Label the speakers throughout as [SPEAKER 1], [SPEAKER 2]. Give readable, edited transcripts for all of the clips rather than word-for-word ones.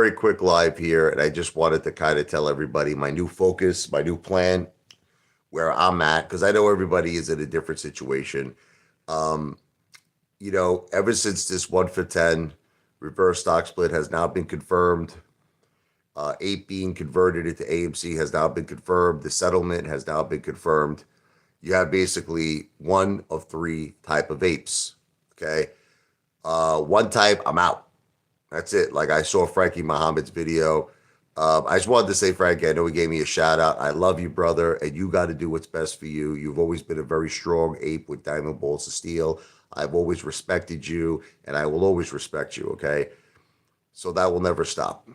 [SPEAKER 1] very quick live here, and I just wanted to kind of tell everybody my new focus, my new plan, where I'm at, because I know everybody is in a different situation. Um, Ever since this 1 for 10 reverse stock split has now been confirmed, ape being converted into AMC has now been confirmed, the settlement has now been confirmed. You have basically one of three type of apes. Okay. One type, I'm out. That's it. Like I saw Frankie Muhammad's video. I just wanted to say, Frankie, I know he gave me a shout out. I love you, brother, and you got to do what's best for you. You've always been a very strong ape with diamond balls of steel. I've always respected you, and I will always respect you, okay? So that will never stop.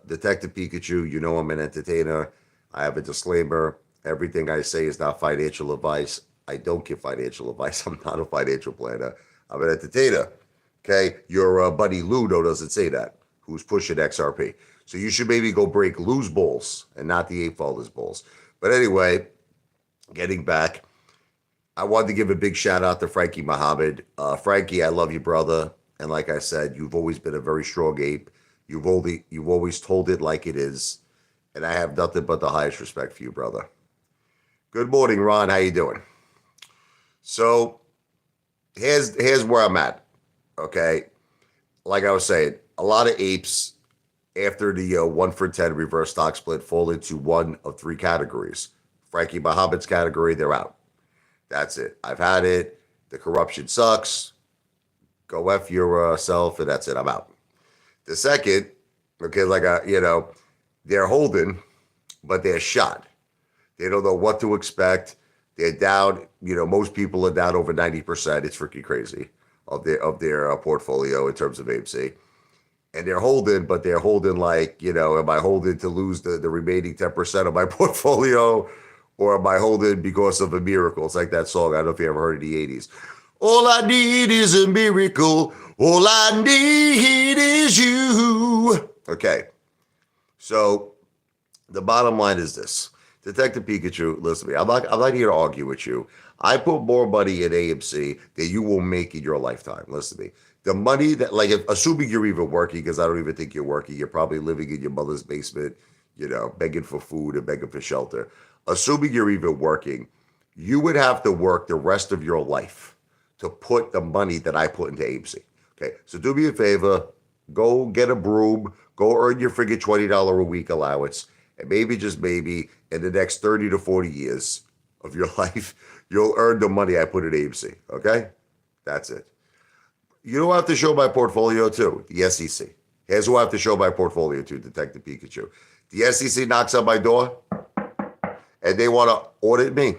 [SPEAKER 1] Detective Pikachu, you know I'm an entertainer. I have a disclaimer. Everything I say is not financial advice. I don't give financial advice. I'm not a financial planner. I'm an entertainer. Okay, your buddy Ludo doesn't say that, who's pushing XRP. So you should maybe go break Lou's balls and not the Apefather's balls. But anyway, getting back, I wanted to give a big shout out to Frankie Muhammad. Frankie, I love you, brother. And like I said, you've always been a very strong ape. You've always told it like it is. And I have nothing but the highest respect for you, brother. Good morning, Ron. How you doing? So here's where I'm at. Okay, like I was saying, a lot of apes after the 1 for 10 reverse stock split fall into one of three categories. Frankie Muhammad's category, they're out. That's it. I've had it. The corruption sucks. Go F yourself, and that's it. I'm out. The second, okay, they're holding, but they're shot. They don't know what to expect. They're down. Most people are down over 90%. It's freaking crazy of their portfolio in terms of AMC. And they're holding, but they're holding like, am I holding to lose the remaining 10% of my portfolio, or am I holding because of a miracle? It's like that song. I don't know if you ever heard of the 80s. All I need is a miracle. All I need is you. Okay. So the bottom line is this. Detective Pikachu, listen to me. I'm not here to argue with you. I put more money in AMC than you will make in your lifetime. Listen to me. The money that, assuming you're even working, because I don't even think you're working, you're probably living in your mother's basement, begging for food and begging for shelter. Assuming you're even working, you would have to work the rest of your life to put the money that I put into AMC. Okay, so do me a favor, go get a broom, go earn your friggin' $20 a week allowance, and maybe, just maybe, in the next 30 to 40 years of your life, you'll earn the money I put in AMC, okay? That's it. You don't have to show my portfolio to, the SEC. Here's who I have to show my portfolio to, Detective Pikachu. The SEC knocks on my door, and they want to audit me.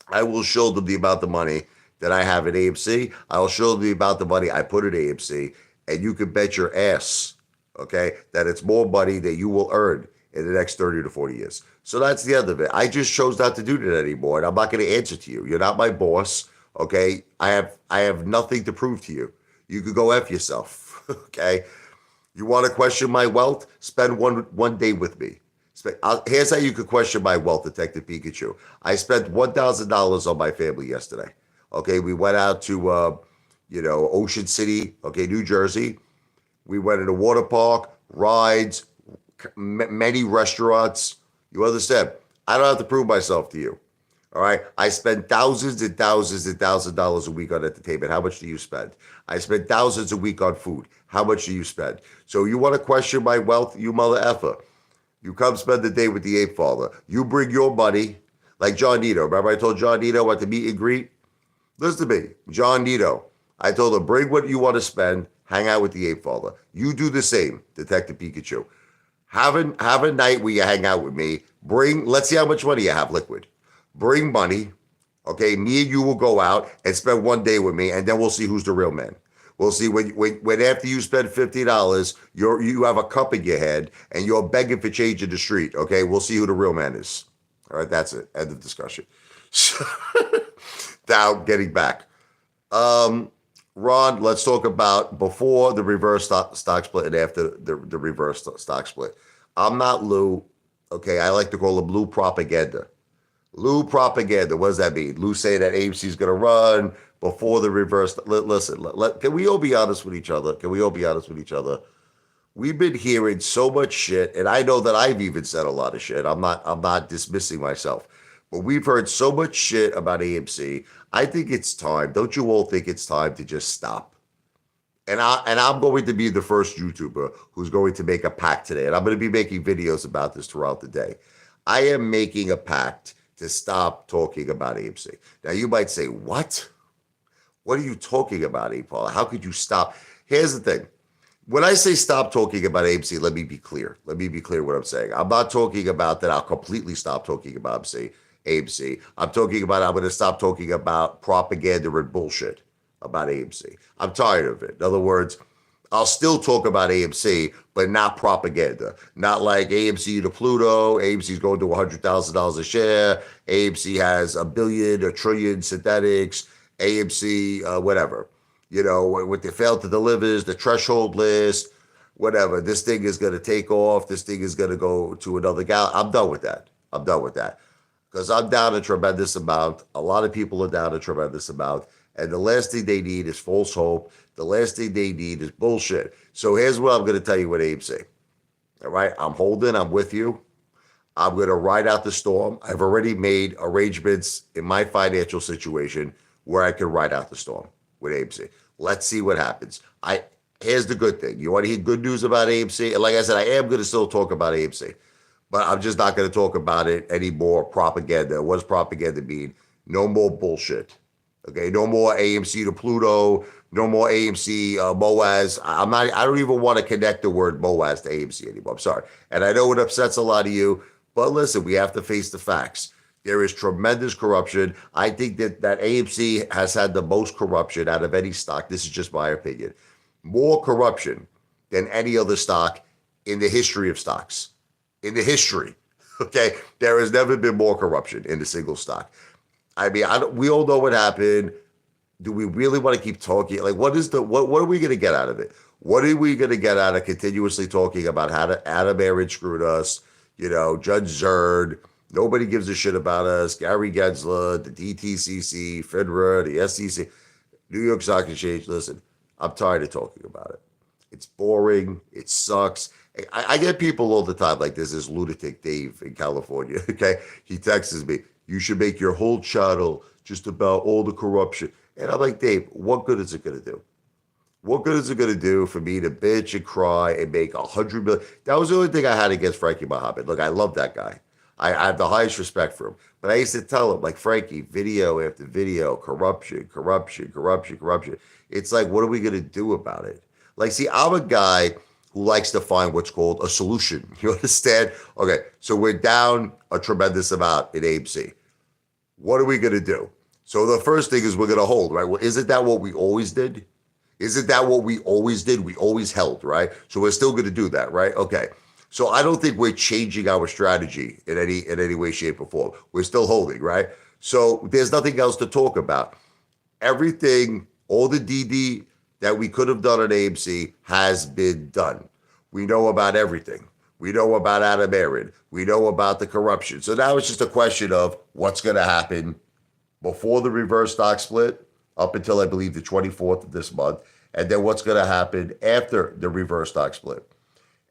[SPEAKER 1] I will show them the amount of money that I have in AMC. I'll show them the amount of money I put in AMC, and you can bet your ass, okay, that it's more money that you will earn in the next 30 to 40 years. So that's the end of it. I just chose not to do that anymore, and I'm not going to answer to you. You're not my boss, okay? I have nothing to prove to you. You could go F yourself, okay? You want to question my wealth? Spend one day with me. Here's how you could question my wealth, Detective Pikachu. I spent $1,000 on my family yesterday. Okay, we went out to, Ocean City, okay, New Jersey. We went in a water park, rides, many restaurants. You understand? I don't have to prove myself to you. All right. I spend thousands and thousands and thousands of dollars a week on entertainment. How much do you spend? I spend thousands a week on food. How much do you spend? So you want to question my wealth, you mother effer. You come spend the day with the Apefather. You bring your money, like John Nito. Remember I told John Nito at the meet and greet? Listen to me, John Nito. I told him, bring what you want to spend, hang out with the Apefather. You do the same, Detective Pikachu. Have a night where you hang out with me. Let's see how much money you have, liquid. Bring money, okay? Me and you will go out and spend one day with me, and then we'll see who's the real man. We'll see when after you spend $50, you have a cup in your head and you're begging for change in the street, okay? We'll see who the real man is. All right, that's it. End of discussion. Now, getting back. Ron, let's talk about before the reverse stock split and after the reverse stock split. I'm not Lou, okay? I like to call him Lou Propaganda. Lou Propaganda, what does that mean? Lou saying that AMC is going to run before the reverse. Listen, can we all be honest with each other? Can we all be honest with each other? We've been hearing so much shit, and I know that I've even said a lot of shit. I'm not dismissing myself. But we've heard so much shit about AMC. I think it's time. Don't you all think it's time to just stop? And I'm going to be the first YouTuber who's going to make a pact today. And I'm going to be making videos about this throughout the day. I am making a pact to stop talking about AMC. Now you might say, what? What are you talking about, Paul? How could you stop? Here's the thing. When I say stop talking about AMC, let me be clear. Let me be clear what I'm saying. I'm not talking about that I'll completely stop talking about AMC. I'm talking about I'm going to stop talking about propaganda and bullshit about AMC. I'm tired of it. In other words, I'll still talk about AMC, but not propaganda. Not like AMC to Pluto. AMC's going to $100,000 a share. AMC has a billion, a trillion synthetics. AMC, whatever. You know, what they failed to deliver is the threshold list, whatever. This thing is going to take off. This thing is going to go to another gal. I'm done with that. I'm done with that. Because I'm down a tremendous amount. A lot of people are down a tremendous amount. And the last thing they need is false hope. The last thing they need is bullshit. So here's what I'm going to tell you with AMC. All right? I'm holding. I'm with you. I'm going to ride out the storm. I've already made arrangements in my financial situation where I can ride out the storm with AMC. Let's see what happens. Here's the good thing. You want to hear good news about AMC? And like I said, I am going to still talk about AMC, but I'm just not going to talk about it anymore. Propaganda. What does propaganda mean? No more bullshit. Okay, no more AMC to Pluto. No more AMC MOAS. I don't even want to connect the word MOAS to AMC anymore. I'm sorry. And I know it upsets a lot of you, but listen, we have to face the facts. There is tremendous corruption. I think that AMC has had the most corruption out of any stock. This is just my opinion. More corruption than any other stock in the history of stocks. In the history, okay? There has never been more corruption in a single stock. I mean, we all know what happened. Do we really want to keep talking? Like, what are we going to get out of it? What are we going to get out of continuously talking about how Adam Aaron screwed us? You know, Judge Zerd. Nobody gives a shit about us. Gary Gensler, the DTCC, FINRA, the SEC, New York Stock Exchange. Listen, I'm tired of talking about it. It's boring. It sucks. I get people all the time like this lunatic Dave in California. Okay, he texts me, "You should make your whole channel just about all the corruption." And I'm like, Dave, what good is it going to do? What good is it going to do for me to bitch and cry and make $100 million? That was the only thing I had against Frankie Mohammed. Look, I love that guy. I have the highest respect for him. But I used to tell him, like, Frankie, video after video, corruption, corruption, corruption, corruption. It's like, what are we going to do about it? Like, see, I'm a guy who likes to find what's called a solution. You understand? Okay, so we're down a tremendous amount in AMC. What are we going to do? So the first thing is we're going to hold, right? Well, isn't that what we always did? Isn't that what we always did? We always held, right? So we're still going to do that, right? Okay. So I don't think we're changing our strategy in any way, shape, or form. We're still holding, right? So there's nothing else to talk about. Everything, all the DD that we could have done at AMC has been done. We know about everything. We know about Adam Aaron. We know about the corruption. So now it's just a question of what's going to happen before the reverse stock split up until, I believe, the 24th of this month, and then what's going to happen after the reverse stock split.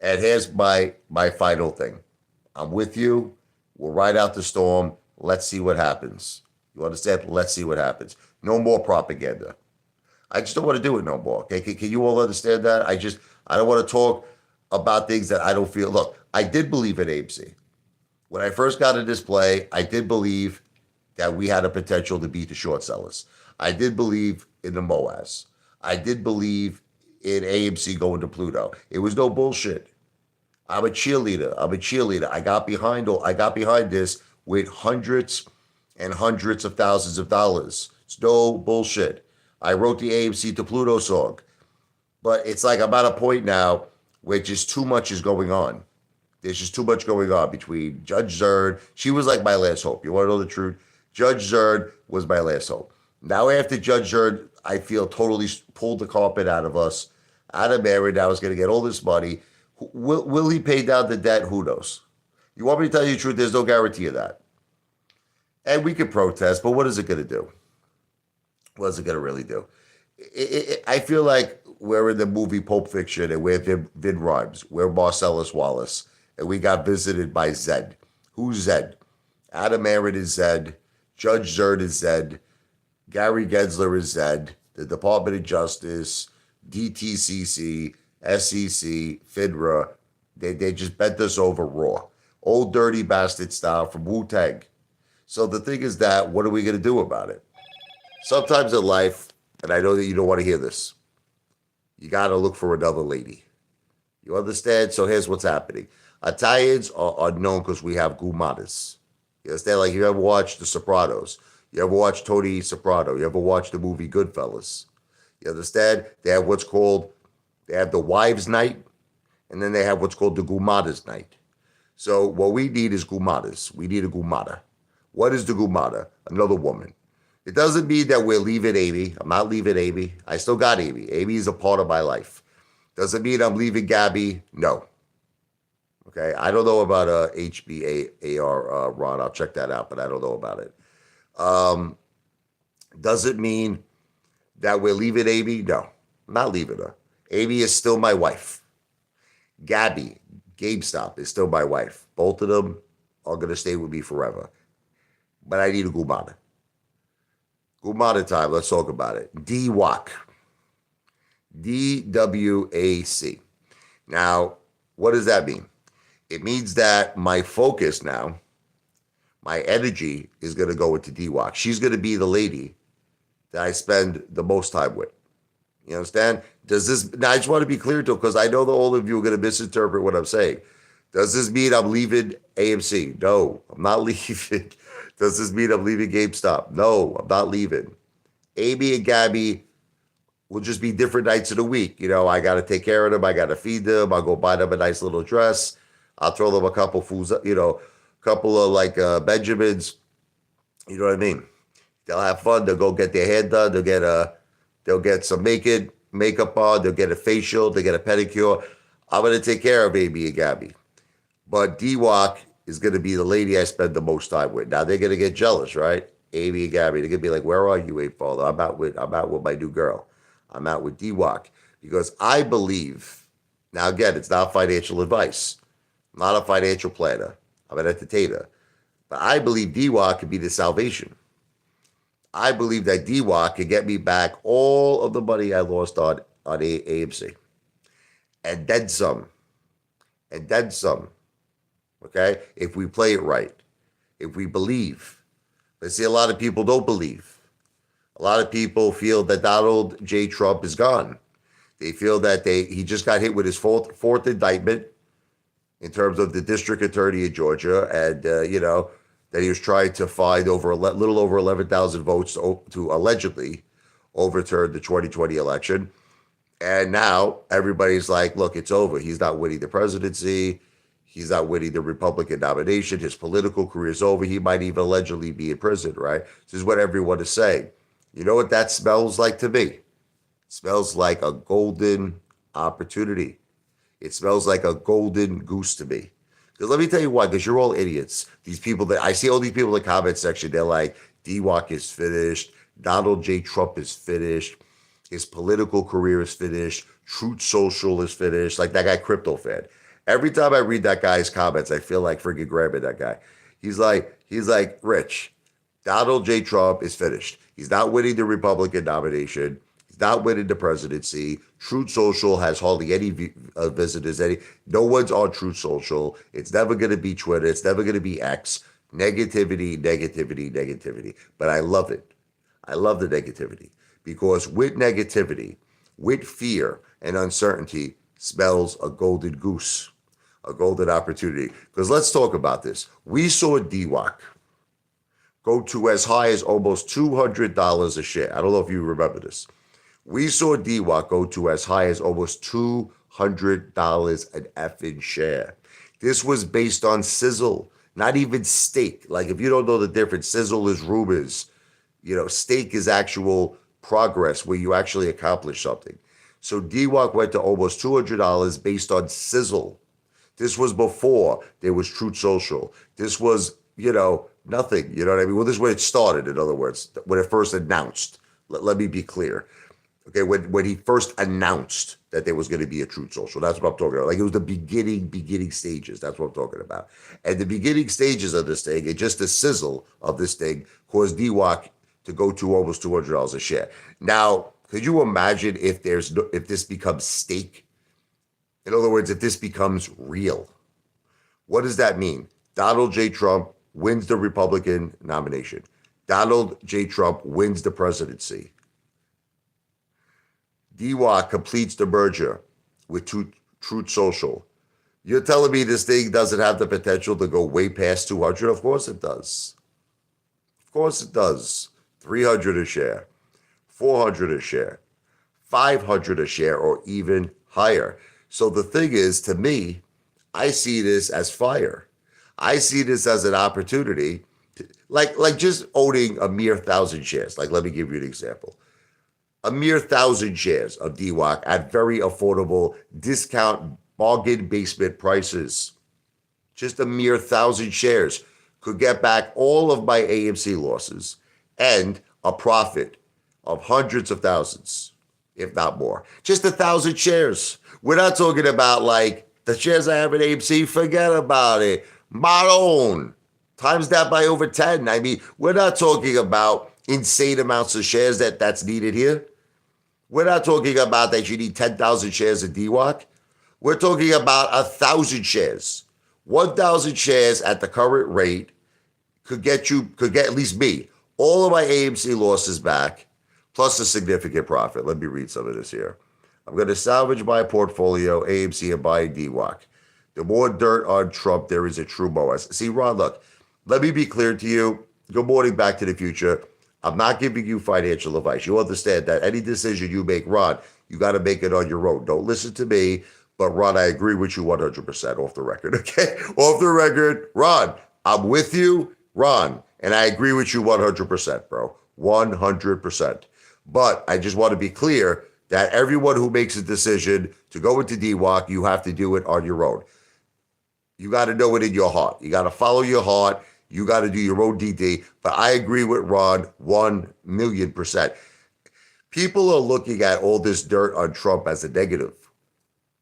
[SPEAKER 1] And here's my final thing. I'm with you. We'll ride out the storm. Let's see what happens. You understand? Let's see what happens. No more propaganda. I just don't want to do it no more. Okay? Can you all understand that? I don't want to talk about things that I don't feel. Look, I did believe in AMC. When I first got a display, I did believe that we had a potential to beat the short sellers. I did believe in the MOAS. I did believe in AMC going to Pluto. It was no bullshit. I'm a cheerleader. I got behind this with hundreds and hundreds of thousands of dollars. It's no bullshit. I wrote the AMC to Pluto song. But it's like I'm at a point now where just too much is going on. There's just too much going on between Judge Zerd. She was like my last hope. You want to know the truth? Judge Zerd was my last hope. Now after Judge Zerd, I feel totally pulled the carpet out of us. Adam Aaron now is going to get all this money. Will he pay down the debt? Who knows? You want me to tell you the truth? There's no guarantee of that. And we could protest, but what is it going to do? What is it going to really do? I feel like we're in the movie Pulp Fiction, and we're Vin Rhymes, we're Marcellus Wallace, and we got visited by Zed. Who's Zed? Adam Aaron is Zed. Judge Zerd is Zed. Gary Gensler is Zed. The Department of Justice, DTCC, SEC, FINRA, they just bent us over raw. Old dirty bastard style from Wu-Tang. So the thing is that, what are we going to do about it? Sometimes in life, and I know that you don't want to hear this, you got to look for another lady. You understand? So here's what's happening. Italians are known because we have gumadas. You understand? Like, you ever watch The Sopranos? You ever watch Tony Soprano? You ever watch the movie Goodfellas? You understand? They have they have the wives' night, and then they have what's called the gumadas night. So what we need is gumadas. We need a gumada. What is the gumada? Another woman. It doesn't mean that we're leaving Amy. I'm not leaving Amy. I still got Amy. Amy is a part of my life. Doesn't mean I'm leaving Gabby. No. Okay. I don't know about HBAR, Ron. I'll check that out, but I don't know about it. Doesn't mean that we're leaving Amy. No, I'm not leaving her. Amy is still my wife. Gabby, GameStop, is still my wife. Both of them are going to stay with me forever. But I need a gumada. Gumada time. Let's talk about it. DWAC. DWAC. Now, what does that mean? It means that my focus now, my energy is going to go into DWAC. She's going to be the lady that I spend the most time with. You understand? Does this, now I just want to be clear to, because I know that all of you are going to misinterpret what I'm saying. Does this mean I'm leaving AMC? No, I'm not leaving. Does this mean I'm leaving GameStop? No, I'm not leaving. Amy and Gabby will just be different nights of the week. You know, I got to take care of them. I got to feed them. I'll go buy them a nice little dress. I'll throw them a couple foods, you know, a couple of like Benjamins. You know what I mean? They'll have fun. They'll go get their hair done. They'll get some makeup on. They'll get a facial. They'll get a pedicure. I'm going to take care of Amy and Gabby. But DWAC is going to be the lady I spend the most time with. Now they're going to get jealous, right? Amy and Gabby, they're going to be like, "Where are you, Apefather? I'm out with my new girl. I'm out with DWAC." Because I believe, now again, it's not financial advice. I'm not a financial planner. I'm an entertainer. But I believe DWAC could be the salvation. I believe that DWAC could get me back all of the money I lost on AMC. And then some. And then some. Okay? If we play it right. If we believe. But see, a lot of people don't believe. A lot of people feel that Donald J. Trump is gone. They feel that he just got hit with his fourth indictment in terms of the district attorney in Georgia, and you know, that he was trying to find little over 11,000 votes to allegedly overturn the 2020 election. And now everybody's like, look, it's over. He's not winning the presidency. He's not winning the Republican nomination. His political career is over. He might even allegedly be in prison, right? This is what everyone is saying. You know what that smells like to me? It smells like a golden opportunity. It smells like a golden goose to me. Because let me tell you why, because you're all idiots. These people that I see, all these people in the comment section, they're like, DWAC is finished. Donald J. Trump is finished. His political career is finished. Truth Social is finished. Like that guy, Crypto Fan. Every time I read that guy's comments, I feel like freaking grabbing that guy. He's like, Rich, Donald J. Trump is finished. He's not winning the Republican nomination. He's not winning the presidency. Truth Social has hardly any visitors. No one's on Truth Social. It's never going to be Twitter. It's never going to be X. Negativity, negativity, negativity. But I love it. I love the negativity because with negativity, with fear and uncertainty, smells a golden goose, a golden opportunity. Because let's talk about this. We saw DWAC go to as high as almost $200 a share. I don't know if you remember this. We saw DWAC go to as high as almost $200 an effing share. This was based on sizzle, not even stake. Like if you don't know the difference, sizzle is rumors. You know, stake is actual progress where you actually accomplish something. So DWAC went to almost $200 based on sizzle. This was before there was Truth Social. This was, you know, nothing. You know what I mean? Well, this is when it started, in other words, when it first announced. Let me be clear. Okay, when he first announced that there was going to be a Truth Social, that's what I'm talking about. Like it was the beginning stages. That's what I'm talking about. And the beginning stages of this thing, and just the sizzle of this thing, caused DWAC to go to almost $200 a share. Now, could you imagine if if this becomes stake? In other words, if this becomes real, what does that mean? Donald J. Trump wins the Republican nomination. Donald J. Trump wins the presidency. DWAC completes the merger with Truth Social. You're telling me this thing doesn't have the potential to go way past 200? Of course it does. Of course it does. 300 a share, 400 a share, 500 a share, or even higher. So the thing is, to me, I see this as fire. I see this as an opportunity, like just owning a mere 1,000 shares. Like, let me give you an example. A mere 1,000 shares of DWAC at very affordable discount bargain basement prices. Just a mere 1,000 shares could get back all of my AMC losses and a profit of hundreds of thousands, if not more. Just 1,000 shares. We're not talking about like the shares I have in AMC, forget about it. My own. Times that by over 10. I mean, we're not talking about insane amounts of shares that's needed here. We're not talking about that you need 10,000 shares of DWAC. We're talking about 1,000 shares. 1,000 shares at the current rate could get at least me, all of my AMC losses back, plus a significant profit. Let me read some of this here. I'm going to salvage my portfolio, AMC, and buy DWAC. The more dirt on Trump, there is a true Boaz. See, Ron, look, let me be clear to you. Good morning, Back to the Future. I'm not giving you financial advice. You understand that any decision you make, Ron, you got to make it on your own. Don't listen to me. But Ron, I agree with you 100% off the record, okay? Off the record, Ron, I'm with you, Ron, and I agree with you 100%, bro. 100%. But I just want to be clear that everyone who makes a decision to go into DWAC, you have to do it on your own. You got to know it in your heart. You got to follow your heart. You got to do your own DD. But I agree with Ron 1,000,000%. People are looking at all this dirt on Trump as a negative.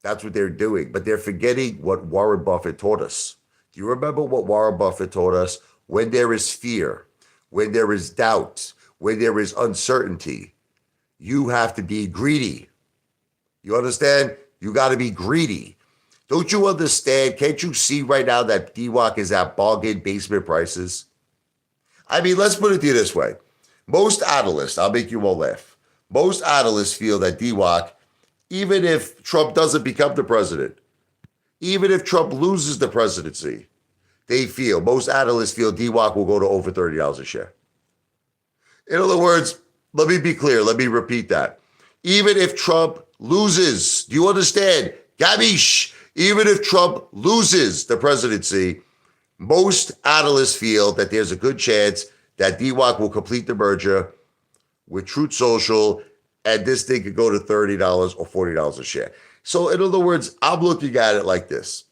[SPEAKER 1] That's what they're doing. But they're forgetting what Warren Buffett taught us. Do you remember what Warren Buffett taught us? When there is fear, when there is doubt, when there is uncertainty, you have to be greedy. You understand? You got to be greedy. Don't you understand? Can't you see right now that DWAC is at bargain basement prices? I mean, let's put it to you this way. Most analysts, I'll make you all laugh. Most analysts feel that DWAC, even if Trump doesn't become the president, even if Trump loses the presidency, most analysts feel DWAC will go to over $30 a share. In other words, let me be clear. Let me repeat that. Even if Trump loses, do you understand? Gabish. Even if Trump loses the presidency, most analysts feel that there's a good chance that DWAC will complete the merger with Truth Social, and this thing could go to $30 or $40 a share. So in other words, I'm looking at it like this.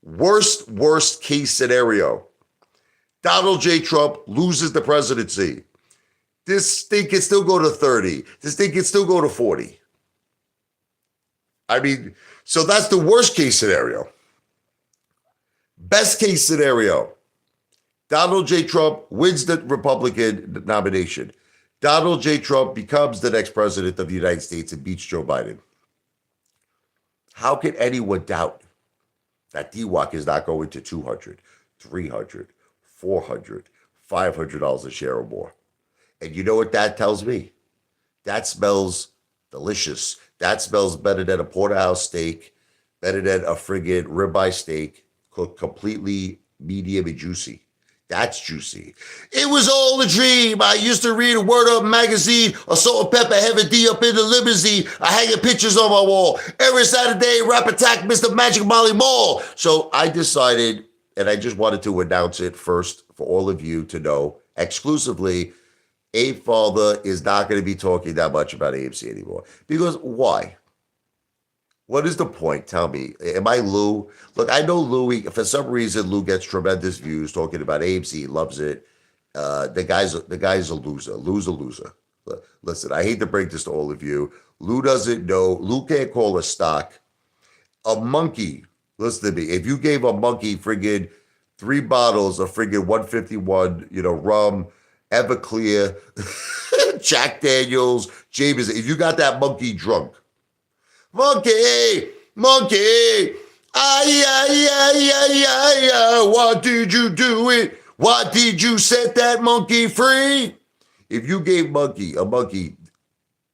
[SPEAKER 1] Worst case scenario. Donald J. Trump loses the presidency. This thing can still go to 30. This thing can still go to 40. I mean, so that's the worst case scenario. Best case scenario. Donald J. Trump wins the Republican nomination. Donald J. Trump becomes the next president of the United States and beats Joe Biden. How can anyone doubt that DWAC is not going to $200, $300, $400, $500 a share or more? And you know what that tells me? That smells delicious. That smells better than a porterhouse steak, better than a friggin' ribeye steak, cooked completely medium and juicy. That's juicy. It was all a dream. I used to read a Word Up magazine, a Salt and Pepper Heavy D up in the limousine. I hanging pictures on my wall. Every Saturday, Rap Attack, Mr. Magic Molly Mall. So I decided, and I just wanted to announce it first for all of you to know exclusively, Apefather is not going to be talking that much about AMC anymore. Because why? What is the point? Tell me. Am I Lou? Look, I know Louis. For some reason, Lou gets tremendous views talking about AMC. He loves it. The guy's a loser. Lou's a loser. Listen, I hate to break this to all of you. Lou doesn't know. Lou can't call a stock. A monkey, listen to me. If you gave a monkey friggin' 3 bottles of friggin' 151, rum, Everclear, Jack Daniels, Jameson, if you got that monkey drunk, monkey, monkey, ay, ay, ay, ay, ay, ay, why did you do it? Why did you set that monkey free? If you gave a monkey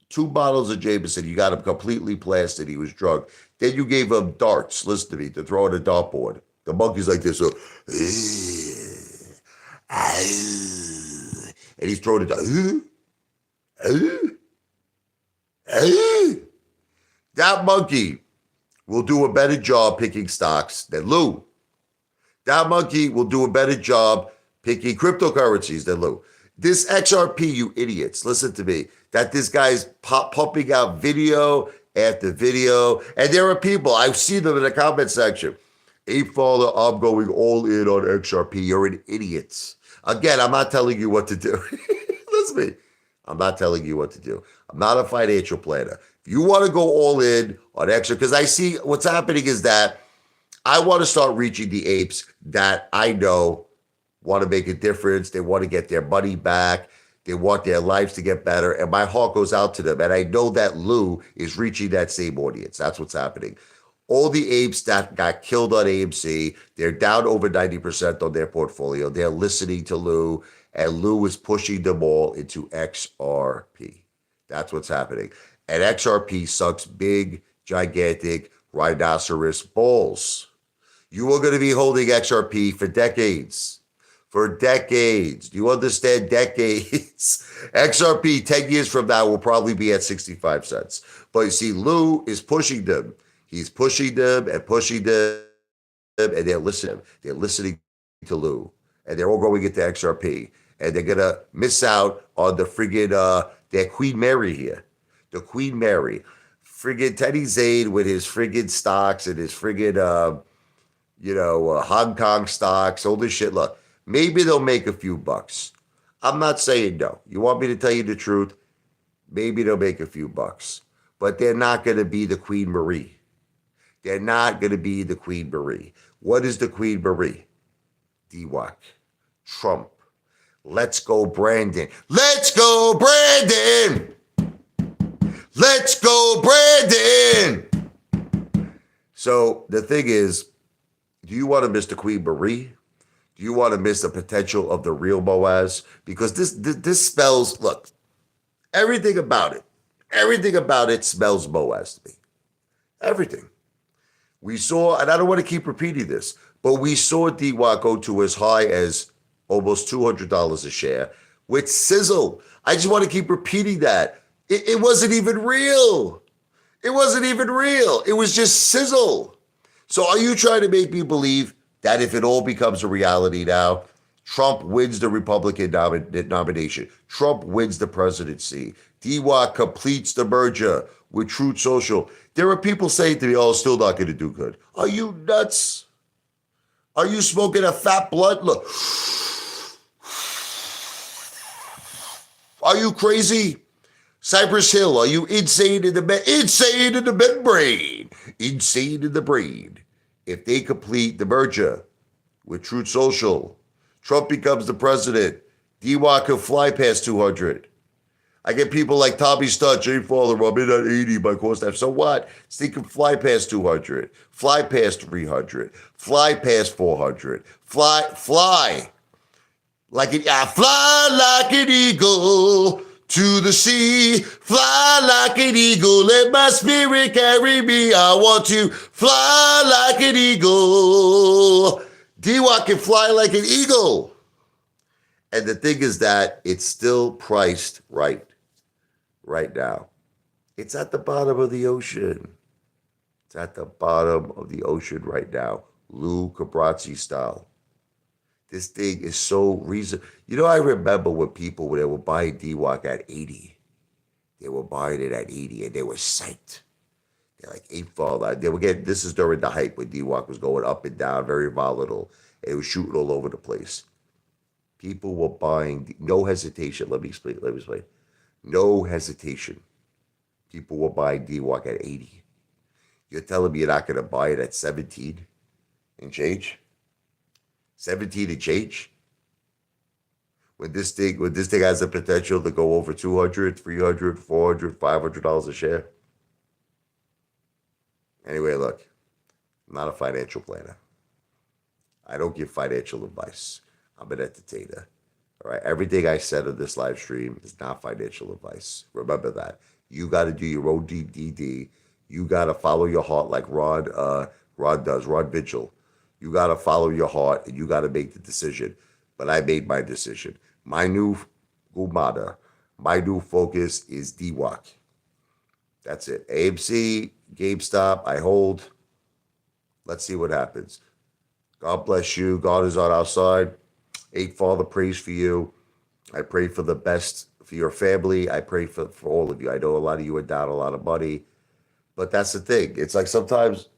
[SPEAKER 1] 2 bottles of Jameson, you got him completely plastered, he was drunk. Then you gave him darts, listen to me, to throw on a dartboard. The monkey's like this, so, and he's throwing it down. That monkey will do a better job picking stocks than Lou. That monkey will do a better job picking cryptocurrencies than Lou. This XRP, you idiots, listen to me, that this guy's pumping out video after video. And there are people, I've seen them in the comment section. Apefather, I'm going all in on XRP. You're an idiot. Again, I'm not telling you what to do. Listen to me. I'm not telling you what to do. I'm not a financial planner. If you want to go all in on XRP, because I see what's happening is that I want to start reaching the apes that I know want to make a difference. They want to get their money back. They want their lives to get better. And my heart goes out to them. And I know that Lou is reaching that same audience. That's what's happening. All the apes that got killed on AMC, they're down over 90% on their portfolio. They're listening to Lou, and Lou is pushing them all into XRP. That's what's happening. And XRP sucks big, gigantic rhinoceros balls. You are going to be holding XRP for decades. For decades. Do you understand? Decades. XRP 10 years from now will probably be at 65 cents. But you see, Lou is pushing them. He's pushing them and pushing them, and they're listening. They're listening to Lou, and they're all going into XRP, and they're gonna miss out on the friggin' their Queen Mary here, the Queen Mary, friggin' Teddy Zane with his friggin' stocks and his friggin' Hong Kong stocks, all this shit. Look, maybe they'll make a few bucks. I'm not saying no. You want me to tell you the truth? Maybe they'll make a few bucks, but they're not gonna be the Queen Marie. They're not going to be the Queen Marie. What is the Queen Marie? DWAC. Trump. Let's go, Brandon. Let's go, Brandon. Let's go, Brandon. So the thing is, do you want to miss the Queen Marie? Do you want to miss the potential of the real Boaz? Because this spells, look, everything about it smells Boaz to me. Everything. We saw, and I don't want to keep repeating this, but we saw DWAC go to as high as almost $200 a share with sizzle. I just want to keep repeating that. It wasn't even real. It wasn't even real. It was just sizzle. So are you trying to make me believe that if it all becomes a reality now, Trump wins the Republican nomination, Trump wins the presidency, DWAC completes the merger with Truth Social? There are people saying to me, oh, still not going to do good. Are you nuts? Are you smoking a fat blunt? Look. Are you crazy? Cypress Hill, are you insane in the membrane? Insane in the brain. If they complete the merger with Truth Social, Trump becomes the president, DWAC can fly past 200. I get people like Tommy Stutt, Jay Fowler, I'm in at 80 by cost. So what? So they can fly past 200, fly past 300, fly past 400, fly like an eagle to the sea, fly like an eagle, let my spirit carry me. I want to fly like an eagle. DWAC can fly like an eagle. And the thing is that it's still priced right now. It's at the bottom of the ocean. It's at the bottom of the ocean right now. Lou Cabrazzi style. This thing is so reason. I remember when they were buying DWAC at 80. They were buying it at 80 and they were psyched. They're like Apefather. They were getting, this is during the hype when DWAC was going up and down, very volatile. And it was shooting all over the place. People were buying, no hesitation. Let me explain. No hesitation. People will buy DWAC at 80. You're telling me you're not going to buy it at 17 and change? 17 and change? When this thing has the potential to go over 200, 300, 400, $500 a share. Anyway, look, I'm not a financial planner. I don't give financial advice. I'm an entertainer. All right. Everything I said on this live stream is not financial advice. Remember that. You got to do your own DD. You got to follow your heart like Rod does, Rod Vigil. You got to follow your heart and you got to make the decision. But I made my decision. My new Gumada, my new focus is DWAC. That's it. AMC, GameStop, I hold. Let's see what happens. God bless you. God is on our side. Apefather prays for you. I pray for the best for your family. I pray for all of you. I know a lot of you are down a lot of money. But that's the thing. It's like sometimes,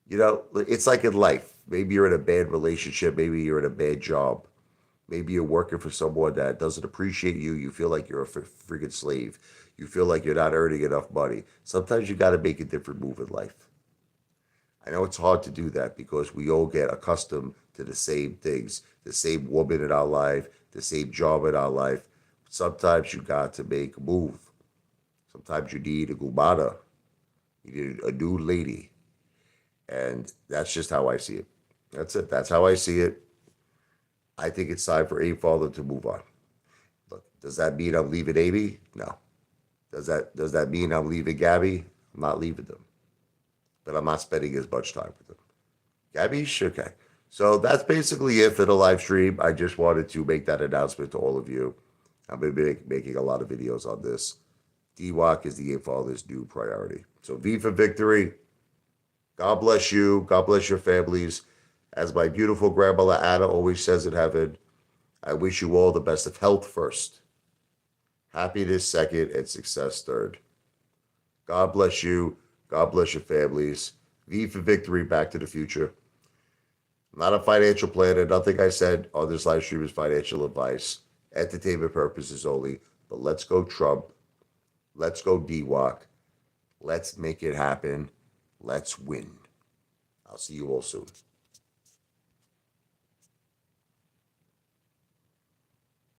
[SPEAKER 1] it's like in life. Maybe you're in a bad relationship. Maybe you're in a bad job. Maybe you're working for someone that doesn't appreciate you. You feel like you're a freaking slave. You feel like you're not earning enough money. Sometimes you got to make a different move in life. I know it's hard to do that because we all get accustomed to the same things, the same woman in our life, the same job in our life. Sometimes you got to make a move. Sometimes you need a gumada. You need a new lady. And that's just how I see it. That's it. That's how I see it. I think it's time for Apefather to move on. Look, does that mean I'm leaving Amy? No. Does that mean I'm leaving Gabby? I'm not leaving them. But I'm not spending as much time with them. Gabby's okay. So that's basically it for the live stream. I just wanted to make that announcement to all of you. I've been making a lot of videos on this. DWAC is the Apefather's new priority. So V for victory. God bless you. God bless your families. As my beautiful grandmother Anna always says in heaven, I wish you all the best of health first, happiness second, and success third. God bless you. God bless your families. V for victory, Back to the Future. I'm not a financial planner. Nothing I said on this live stream is financial advice. Entertainment purposes only. But let's go Trump. Let's go DWAC. Let's make it happen. Let's win. I'll see you all soon.